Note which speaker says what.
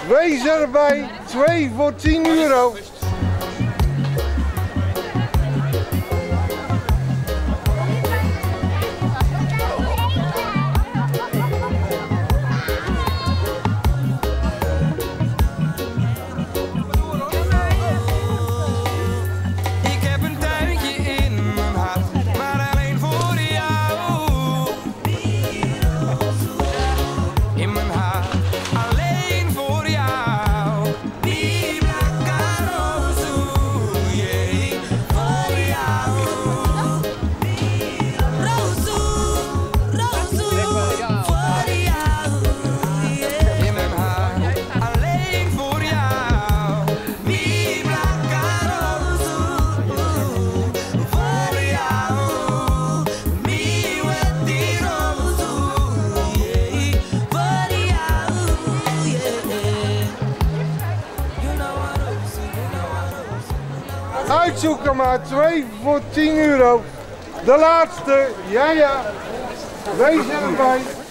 Speaker 1: Wees erbij, 2 voor 10 euro. Uitzoeken maar, 2 voor 10 euro. De laatste, ja. Wees erbij.